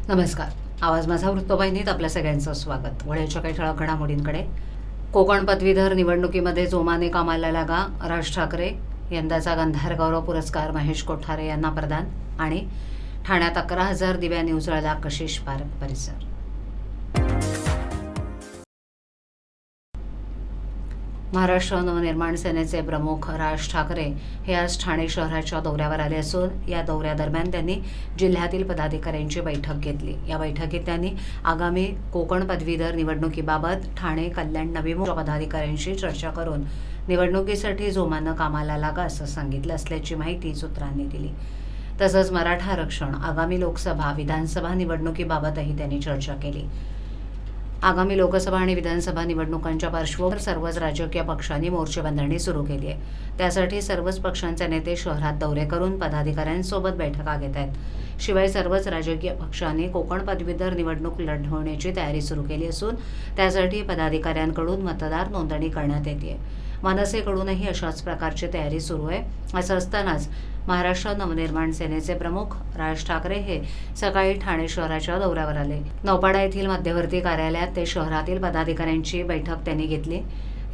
नमस्कार. आवाज माझा वृत्तवाहिनीत आपल्या सगळ्यांचं स्वागत. वळ्याच्या काही ठळक घडामोडींकडे. कोकण पदवीधर निवडणुकीमध्ये जोमाने कामाला लागा. राज ठाकरे यंदाचा गंधार गौरव पुरस्कार महेश कोठारे यांना प्रदान. आणि ठाण्यात 11,000 दिव्यांनी उजळला कशिश पार्क परिसर. महाराष्ट्र नवनिर्माण सेनेचे प्रमुख राज ठाकरे हे आज ठाणे शहराच्या दौऱ्यावर आले असून या दौऱ्यादरम्यान त्यांनी जिल्ह्यातील पदाधिकाऱ्यांची बैठक घेतली. या बैठकीत त्यांनी आगामी कोकण पदवीधर निवडणुकीबाबत ठाणे, कल्याण, नवी मुंबई पदाधिकाऱ्यांशी चर्चा करून निवडणुकीसाठी जोमानं कामाला लागा असं सांगितलं असल्याची माहिती सूत्रांनी दिली. तसंच मराठा आरक्षण, आगामी लोकसभा, विधानसभा निवडणुकीबाबतही त्यांनी चर्चा केली. आगामी लोकसभा आणि विधानसभा निवडणुकांच्या पार्श्वभूमीवर सर्वच राजकीय पक्षांनी मोर्चेबंदणी सुरू केली आहे. त्यासाठी सर्वच पक्षांचे नेते शहरात दौरे करून पदाधिकाऱ्यांसोबत बैठका घेत आहेत. शिवाय सर्वच राजकीय पक्षांनी कोकण पदवीधर निवडणूक लढवण्याची तयारी सुरू केली असून त्यासाठी पदाधिकाऱ्यांकडून मतदार नोंदणी करण्यात येते. मनसेकडूनही अशाच प्रकारची तयारी सुरू आहे. असं असतानाच महाराष्ट्र नवनिर्माण सेनेचे प्रमुख राज ठाकरे हे सकाळी ठाणे शहराच्या दौऱ्यावर आले. नौपाडा येथील मध्यवर्ती कार्यालयात ते शहरातील पदाधिकाऱ्यांची बैठक त्यांनी घेतली.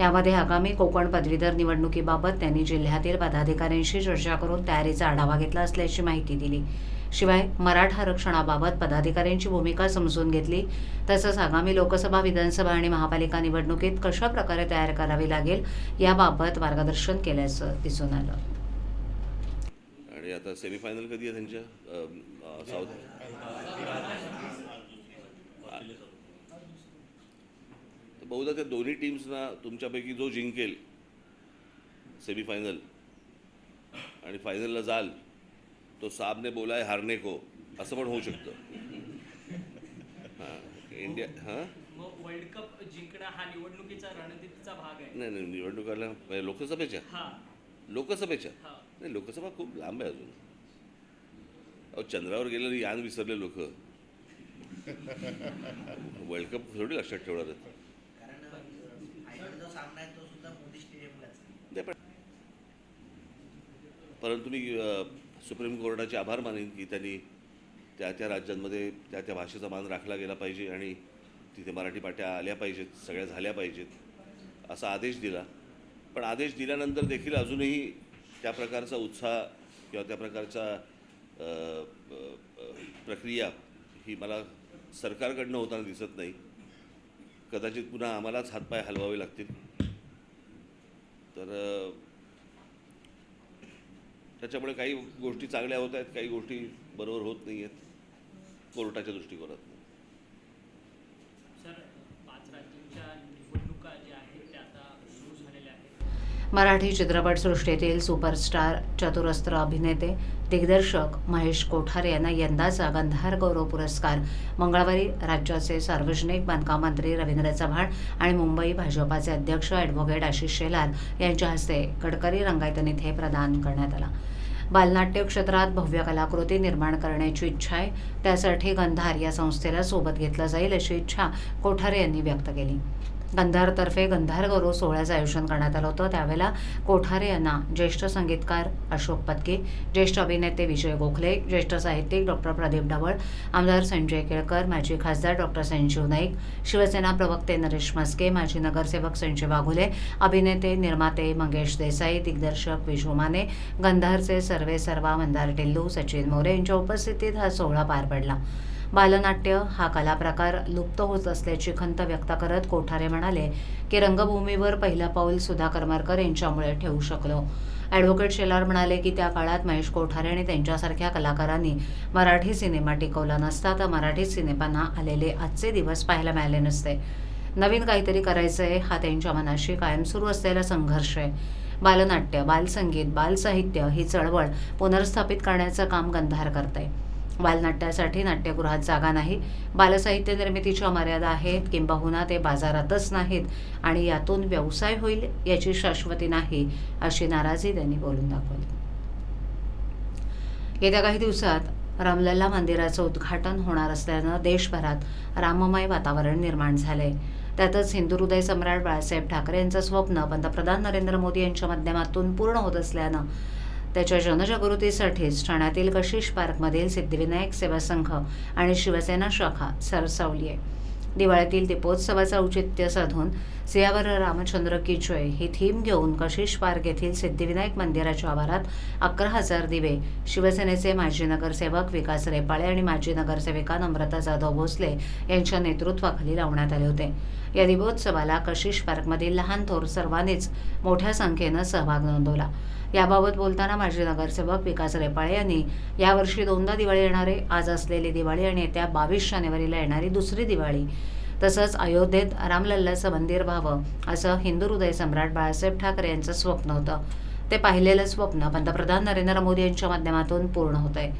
यामध्ये आगामी कोकण पदवीधर निवडणुकीबाबत त्यांनी जिल्ह्यातील पदाधिकाऱ्यांशी चर्चा करून तयारीचा आढावा घेतला असल्याची माहिती दिली. शिवाय मराठा आरक्षणाबाबत पदाधिकाऱ्यांची भूमिका समजून घेतली. तसंच आगामी लोकसभा, विधानसभा आणि महापालिका निवडणुकीत कशा प्रकारे तयार करावी लागेल याबाबत मार्गदर्शन केल्याचं दिसून आलं. आणि आता सेमीफायनल कधी आहे त्यांच्या साऊथ? बहुधा त्या दोन्ही टीम्सना तुमच्यापैकी जो जिंकेल सेमीफायनल आणि फायनलला जाल तो साबने बोलाय हारने को, असं पण होऊ शकतं. इंडिया वर्ल्ड कप जिंकणं हा निवडणुकीचा रणनीतीचा भाग आहे. नाही, निवडणुकाला लोकसभेच्या नाही, लोकसभा खूप लांब आहे अजून. चंद्रावर गेलेलं यान विसरले लोक वर्ल्ड कप थोडी लक्षात ठेवणार आहेत. परंतु मी सुप्रीम कोर्टाचे आभार मानेन की त्यांनी त्या राज्यांमध्ये त्या भाषेचा मान राखला गेला पाहिजे आणि तिथे मराठी पाट्या आल्या पाहिजेत, सगळ्या झाल्या पाहिजेत असा आदेश दिला. पण आदेश दिल्यानंतर देखील अजूनही त्या प्रकारचा उत्साह किंवा त्या प्रकारचा प्रक्रिया ही मला सरकारकडनं होताना दिसत नाही. कदाचित पुन्हा आम्हालाच हातपाय हलवावे लागतील. तर त्याच्यामुळे काही गोष्टी चांगल्या होत आहेत, काही गोष्टी बरोबर होत नाही आहेत कोर्टाच्या दृष्टिकोनात. मराठी चित्रपटसृष्टीतील सुपरस्टार, चतुरस्त्र अभिनेते, दिग्दर्शक महेश कोठारे यांना यंदाचा गंधार गौरव पुरस्कार मंगळवारी राज्याचे सार्वजनिक बांधकाम मंत्री रवींद्र चव्हाण आणि मुंबई भाजपाचे अध्यक्ष ॲडव्होकेट आशिष शेलार यांच्या हस्ते गडकरी रंगायतन इथे प्रदान करण्यात आला. बालनाट्य क्षेत्रात भव्य कलाकृती निर्माण करण्याची इच्छा आहे. त्यासाठी गंधार या संस्थेला सोबत घेतलं जाईल अशी इच्छा कोठारे यांनी व्यक्त केली. गंधारतर्फे गंधार गौरव सोहळ्याचं आयोजन करण्यात आलं होतं. त्यावेळेला कोठारे यांना ज्येष्ठ संगीतकार अशोक पत्की, ज्येष्ठ अभिनेते विजय गोखले, ज्येष्ठ साहित्यिक डॉक्टर प्रदीप ढवळ, आमदार संजय केळकर, माजी खासदार डॉक्टर संजीव नाईक, शिवसेना प्रवक्ते नरेश म्हस्के, माजी नगरसेवक संजय वाघुले, अभिनेते निर्माते मंगेश देसाई, दिग्दर्शक विजू माने, गंधारचे सर्वेसर्वा मंदार टिल्लू, सचिन मोरे यांच्या उपस्थितीत हा सोहळा पार पडला. बालनाट्य हा कलाप्रकार लुप्त होत असल्याची खंत व्यक्त करत कोठारे म्हणाले की रंगभूमीवर पहिलं पाऊल सुधा करमरकर यांच्यामुळे ठेवू शकलो. ॲडव्होकेट शेलार म्हणाले की त्या काळात महेश कोठारे आणि त्यांच्यासारख्या कलाकारांनी मराठी सिनेमा टिकवला नसता तर मराठी सिनेमांना आलेले आजचे दिवस पाहायला मिळाले नसते. नवीन काहीतरी करायचं आहे हा त्यांच्या मनाशी कायम सुरू असलेला संघर्ष आहे. बालनाट्य, बालसंगीत, बालसाहित्य ही चळवळ पुनर्स्थापित करण्याचं काम गंधार करतंय. बालनाट्यासाठी नाट्यगृहात जागा नाही, बालसाहित्य निर्मितीच्या मर्यादा आहेत, किंबहुना ते बाजारातच नाहीत आणि यातून व्यवसाय होईल याची शाश्वती नाही, अशी नाराजी त्यांनी बोलून दाखवली. येत्या काही दिवसात रामलल्ला मंदिराचं उद्घाटन होणार असल्यानं देशभरात राममय वातावरण निर्माण झालंय. त्यातच हिंदू हृदय सम्राट बाळासाहेब ठाकरे यांचं स्वप्न पंतप्रधान नरेंद्र मोदी यांच्या माध्यमातून पूर्ण होत असल्यानं त्याच्या जनजागृतीसाठीच ठाण्यातील कशिश पार्कमधील सिद्धिविनायक सेवा संघ आणि शिवसेना शाखा सरसावली आहे. दिवाळीतील दीपोत्सवाचं औचित्य साधून सियावर रामचंद्र की जय ही थीम घेऊन कशिश पार्क येथील सिद्धिविनायक मंदिराच्या आवारात 11,000 दिवे शिवसेनेचे माजी नगरसेवक विकास रेपाळे आणि माजी नगरसेविका नम्रता जाधव भोसले यांच्या नेतृत्वाखाली लावण्यात आले होते. या दीपोत्सवाला कशिश पार्कमधील लहान थोर सर्वांनीच मोठ्या संख्येनं सहभाग नोंदवला. याबाबत बोलताना माजी नगरसेवक विकास रेपाळे यांनी यावर्षी 2दा दिवाळी येणार आहे. आज असलेली दिवाळी आणि येत्या 22 जानेवारीला येणारी दुसरी दिवाळी तसंच अयोध्येत रामलल्लाचं मंदिर व्हावं असं हिंदू हृदय सम्राट बाळासाहेब ठाकरे यांचं स्वप्न होतं. ते पाहिलेलं स्वप्न पंतप्रधान नरेंद्र मोदी यांच्या माध्यमातून पूर्ण होत आहे.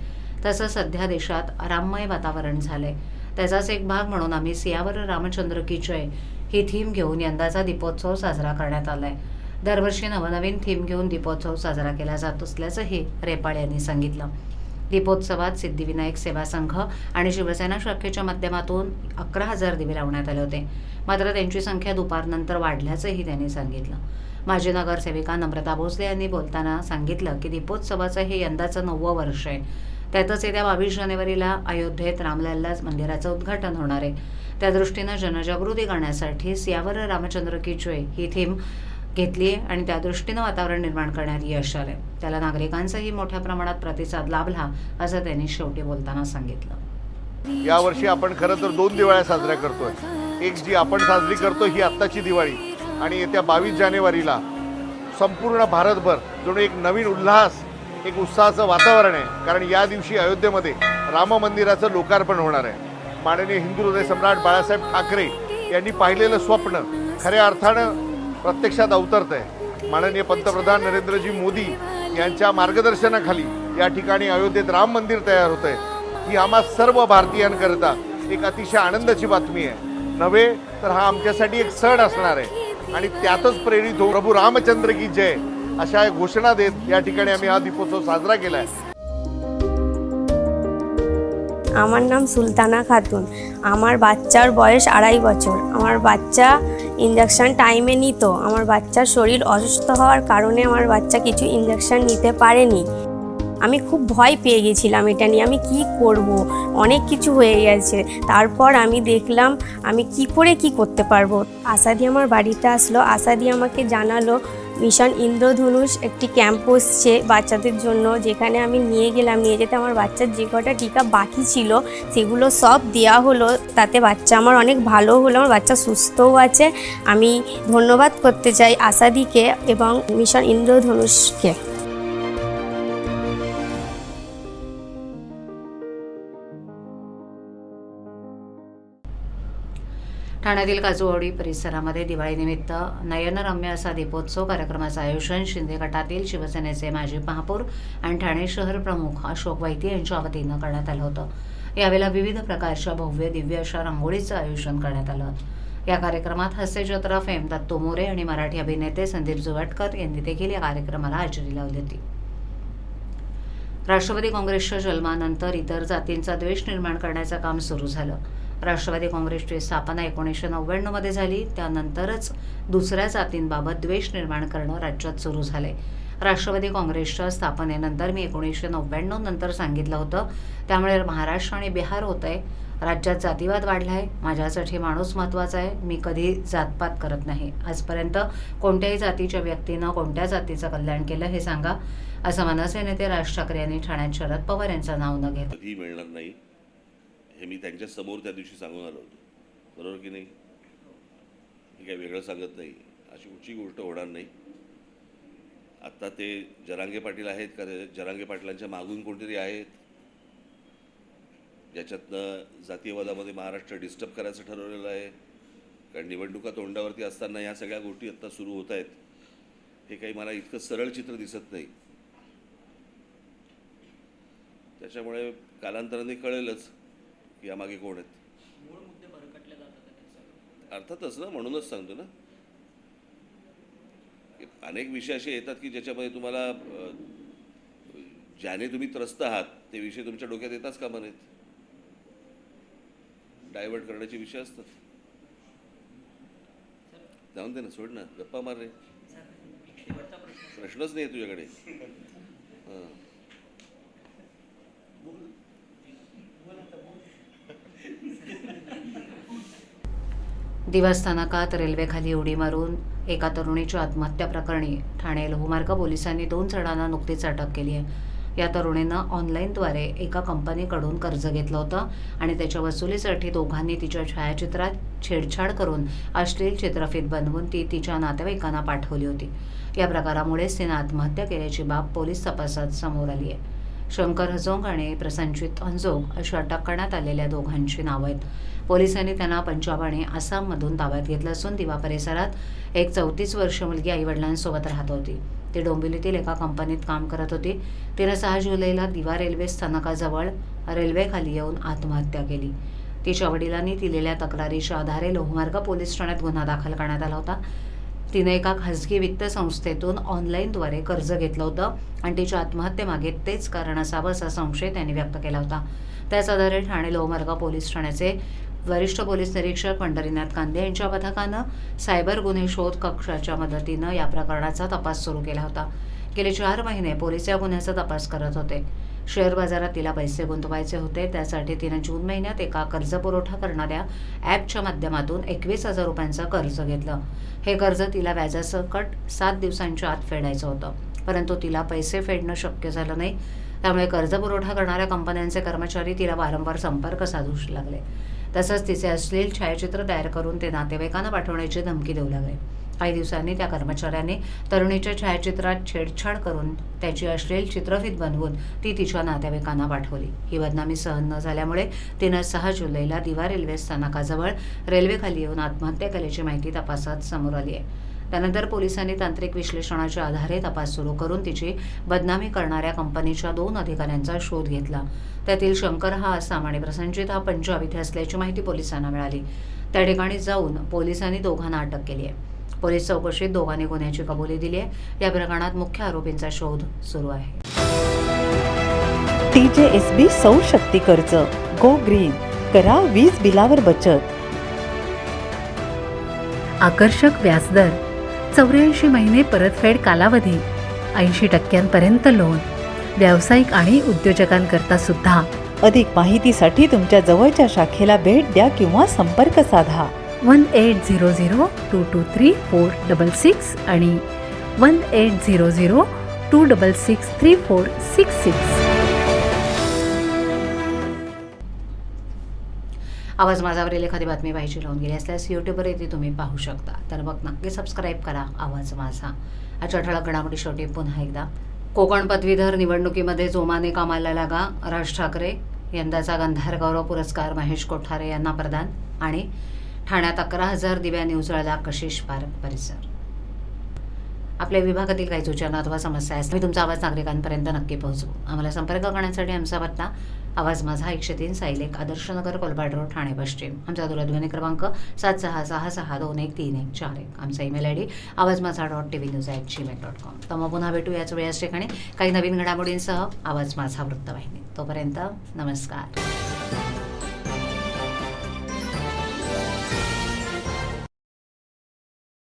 तसं सध्या देशात राममय वातावरण झालंय. त्याचाच एक भाग म्हणून आम्ही सियावर रामचंद्र की जय ही थीम घेऊन यंदाचा दीपोत्सव साजरा करण्यात आलाय. दरवर्षी नवनवीन थीम घेऊन दीपोत्सव साजरा केला जात असल्याचंही रेपाळे यांनी सांगितलं. दीपोत्सवात सिद्धिविनायक सेवा संघ आणि शिवसेना शाखेच्या माध्यमातून 11,000 दिवे लावण्यात आले होते. मात्र त्यांची संख्या दुपारनंतर वाढल्याचंही त्यांनी सांगितलं. माजी नगरसेविका नम्रता भोसले यांनी बोलताना सांगितलं की दीपोत्सवाचं हे यंदाचं 9वं वर्ष आहे. त्यातच येत्या 22 जानेवारीला अयोध्येत रामलल्ला मंदिराचं उद्घाटन होणार आहे. त्या दृष्टीनं जनजागृती करण्यासाठी सियावर रामचंद्र की जय ही थीम घेतली आहे आणि त्या दृष्टीनं वातावरण निर्माण करण्यात यश आलंय. त्याला नागरिकांचाही मोठ्या प्रमाणात प्रतिसाद लाभला असं त्यांनी शेवटी बोलताना सांगितलं. यावर्षी आपण खरं तर 2 दिवाळ्या साजऱ्या करतोय. एक जी आपण साजरी करतो ही आत्ताची दिवाळी आणि येत्या 22 जानेवारीला संपूर्ण भारतभर जणू एक नवीन उल्हास, एक उत्साहाचं वातावरण आहे. कारण या दिवशी अयोध्येमध्ये राम मंदिराचं लोकार्पण होणार आहे. माननीय हिंदू हृदय सम्राट बाळासाहेब ठाकरे यांनी पाहिलेलं स्वप्न खऱ्या अर्थानं प्रत्यक्षात अवतरत आहे. माननीय पंतप्रधान नरेंद्रजी मोदी यांच्या मार्गदर्शनाखाली या ठिकाणी अयोध्येत राम मंदिर तयार होत आहे. ही आम्हा सर्व भारतीयांकरता एक अतिशय आनंदाची बातमी आहे. नव्हे तर हा आमच्यासाठी एक सण असणार आहे आणि त्यातच प्रेरित होऊन प्रभू रामचंद्र की जय अशा घोषणा देत या ठिकाणी आम्ही हा दीपोत्सव साजरा केला आहे. আমার নাম সুলতানা খাতুন। আমার বাচ্চার বয়স 2.5 বছর। আমার বাচ্চা ইঞ্জেকশন টাইমে নিত। আমার বাচ্চার শরীর অসুস্থ হওয়ার কারণে আমার বাচ্চা কিছু ইঞ্জেকশন নিতে পারেনি। আমি খুব ভয় পেয়ে গেছিলাম এটা নিয়ে, আমি কি করব, অনেক কিছু হয়ে গেছে। তারপর আমি দেখলাম আমি কি করে কি করতে পারবো। আশাদি আমার বাড়িতে আসলো, আশাদি আমাকে জানালো মিশন ইন্দ্রধনুষ একটি ক্যাম্প বসছে বাচ্চাদের জন্য, যেখানে আমি নিয়ে গেলাম। নিয়ে যেতে আমার বাচ্চার যে কটা টিকা বাকি ছিল সেগুলো সব দেওয়া হলো। তাতে বাচ্চা আমার অনেক ভালো হলো, আমার বাচ্চা সুস্থও আছে। আমি ধন্যবাদ করতে চাই আশাদিকে এবং মিশন ইন্দ্রধনুষকে। ठाण्यातील काजूवाडी परिसरामध्ये दिवाळीनिमित्त नयनरम्य असा दीपोत्सव कार्यक्रमाचं आयोजन शिंदे गटातील शिवसेनेचे माजी महापौर आणि ठाणे शहर प्रमुख अशोक वैती यांच्या वतीनं करण्यात आलं होतं. यावेळेला विविध प्रकारच्या भव्य दिव्य अशा रांगोळीचं आयोजन करण्यात आलं. या कार्यक्रमात हास्यजत्रा फेम दत्तू मोरे आणि मराठी अभिनेते संदीप जुवाटकर यांनी देखील या कार्यक्रमाला हजेरी लावली होती. राष्ट्रवादी काँग्रेसच्या जन्मानंतर इतर जातींचा द्वेष निर्माण करण्याचं काम सुरू झालं. राष्ट्रवादी काँग्रेसची स्थापना 1999 मध्ये झाली. त्यानंतरच दुसऱ्या जातींबाबत द्वेष निर्माण करणं राज्यात सुरू झाले. राष्ट्रवादी काँग्रेसच्या स्थापनेनंतर मी 1999 नंतर सांगितलं होतं. त्यामुळे महाराष्ट्र आणि बिहार होत आहे. राज्यात जातीवाद वाढला आहे. माझ्यासाठी माणूस महत्त्वाचा आहे. मी कधी जातपात करत नाही. आजपर्यंत कोणत्याही जातीच्या व्यक्तीनं कोणत्या जातीचं कल्याण केलं हे सांगा, असं मनसे नेते राज ठाकरे यांनी ठाण्यात शरद पवार यांचं नाव न घेत कधी मिळणार नाही हे मी त्यांच्या समोर त्या दिवशी सांगून आलो होतो. बरोबर की नाही? मी काही वेगळं सांगत नाही. अशी कुठची गोष्ट होणार नाही. आत्ता ते जरांगे पाटील आहेत का? जरांगे पाटलांच्या मागून कोणतरी आहेत ज्याच्यातनं जातीयवादामध्ये महाराष्ट्र डिस्टर्ब करायचं ठरवलेलं आहे. कारण निवडणुका तोंडावरती असताना ह्या सगळ्या गोष्टी आत्ता सुरू होत आहेत. हे काही मला इतकं सरळ चित्र दिसत नाही. त्याच्यामुळे कालांतराने कळेलच की यामागे कोण आहेत. मूळ मुद्दे भरकटले जातात. अर्थातच ना, म्हणूनच सांगतो ना, अनेक विषय असे येतात की ज्याच्यामध्ये तुम्हाला ज्याने तुम्ही त्रस्त आहात ते विषय तुमच्या डोक्यात येताच कामा नाहीत. डायव्हर्ट करण्याचे विषय असतात. जाऊन दे ना, सोड ना, गप्पा मार रे. प्रश्नच नाही तुझ्याकडे. दिवा स्थानकात रेल्वेखाली उडी मारून एका तरुणीच्या आत्महत्या प्रकरणी ठाणे लोहमार्ग पोलिसांनी 2 जणांना नुकतीच अटक केली आहे. या तरुणीनं ऑनलाईनद्वारे एका कंपनीकडून कर्ज घेतलं होतं आणि त्याच्या वसुलीसाठी दोघांनी तिच्या छायाचित्रात छेडछाड करून अश्लील चित्रफित बनवून ती तिच्या नातेवाईकांना पाठवली होती. या प्रकारामुळेच तिनं आत्महत्या केल्याची बाब पोलीस तपासात समोर आली आहे. शंकर हजोंग आणि प्रसंजित अंजोग अशी अटक करण्यात आलेल्या दोघांची नावं आहेत. पोलिसांनी त्यांना पंजाब आणि आसाममधून ताब्यात घेतलं असून दिवा परिसरात एक 34 वर्षीय मुलगी आईवडिलांसोबत राहत होती. ती डोंबिवलीतील एका कंपनीत काम करत होती. तिनं 6 जुलैला दिवा रेल्वे स्थानकाजवळ रेल्वेखाली येऊन आत्महत्या केली. तिच्या वडिलांनी दिलेल्या तक्रारीच्या आधारे लोहमार्ग पोलीस ठाण्यात गुन्हा दाखल करण्यात आला होता. तिने एका खासगी वित्त संस्थेतून ऑनलाईनद्वारे कर्ज घेतलं होतं आणि तिच्या आत्महत्येमागे तेच कारण असावं असा संशय त्यांनी व्यक्त केला होता. त्याच आधारे ठाणे लोहमार्ग पोलीस ठाण्याचे वरिष्ठ पोलीस निरीक्षक पंढरीनाथ कांदे यांच्या पथकानं सायबर गुन्हे शोध कक्षाच्या मदतीनं या प्रकरणाचा तपास सुरू केला होता. गेले 4 महिने पोलीस या गुन्ह्याचा तपास करत होते. शेअर बाजारात तिला पैसे गुंतवायचे होते. त्यासाठी तिनं जून महिन्यात एका कर्ज पुरवठा करणाऱ्या ॲपच्या माध्यमातून 21,000 रुपयांचं कर्ज घेतलं. हे कर्ज तिला व्याजासकट 7 दिवसांच्या आत फेडायचं होतं, परंतु तिला पैसे फेडणं शक्य झालं नाही. त्यामुळे कर्ज पुरवठा करणाऱ्या कंपन्यांचे कर्मचारी तिला वारंवार संपर्क साधू लागले. तसंच तिचे अश्लील छायाचित्र तयार करून ते नातेवाईकांना पाठवण्याची धमकी देऊ लागले. काही दिवसांनी त्या कर्मचाऱ्यांनी तरुणीच्या छायाचित्रात छेडछाड करून त्याची अश्लील चित्रफित बनवून ती तिच्या नातेवाईकांना पाठवली. ही बदनामी सहन न झाल्यामुळे तिनं 6 जुलैला दिवा रेल्वे स्थानकाजवळ रेल्वेखाली येऊन आत्महत्या केल्याची माहिती तपासात समोर आली आहे. त्यानंतर पोलिसांनी तांत्रिक विश्लेषणाच्या आधारे तपास सुरू करून तिची बदनामी करणाऱ्या कंपनीच्या 2 अधिकाऱ्यांचा शोध घेतला. त्यातील शंकर हा आसाम आणि प्रसंजित हा पंजाब इथे असल्याची माहिती पोलिसांना मिळाली. त्या ठिकाणी जाऊन पोलिसांनी दोघांना अटक केली आहे. पोलीस चौकशीत दोघांनी गुन्ह्याची कबुली दिली आहे. या प्रकरणात मुख्य आरोपींचा शोध सुरू आहे. TJSB सौर शक्ती कर्ज गो ग्रीन करा वीज बिलावर बचत. आकर्षक व्याजदर, 84 महिने परतफेड कालावधी, 80% लोन, व्यावसायिक आणि उद्योजकांकरता सुद्धा. अधिक माहितीसाठी तुमच्या जवळच्या शाखेला भेट द्या किंवा संपर्क साधा. 1800-223-466 आणि 1800-266-3466. आवाज माझावरील एखादी बातमी पाहिजे लावून गेली असल्यास यूट्यूबवर येथे तुम्ही पाहू शकता. तर मग नक्की सबस्क्राईब करा आवाज माझा. आजच्या ठळक घडामोडी शेवटी पुन्हा एकदा. कोकण पदवीधर निवडणुकीमध्ये जोमाने कामाला लागा. राज ठाकरे यंदाचा गंधार गौरव पुरस्कार महेश कोठारे यांना प्रदान. आणि ठाण्यात 11,000 दिव्यांनी उजळला कशिश पार्क परिसर. आपल्या विभागातील काही सूचना अथवा समस्या असतील तुमचा आवाज नागरिकांपर्यंत नक्की पोहोचवू. आम्हाला संपर्क करण्यासाठी आमचा पत्ता आवाज माझा 103 सायलेक आदर्शनगर कोलबाड रोड ठाणे पश्चिम. आमचा दूरध्वनी क्रमांक 7666213141. आमचा ईमेल ID awazmaza.tvnews@gmail.com. तर मग पुन्हा भेटू याच वेळेस ठिकाणी काही नवीन घडामोडींसह आवाज माझा वृत्तवाहिनी. तोपर्यंत नमस्कार.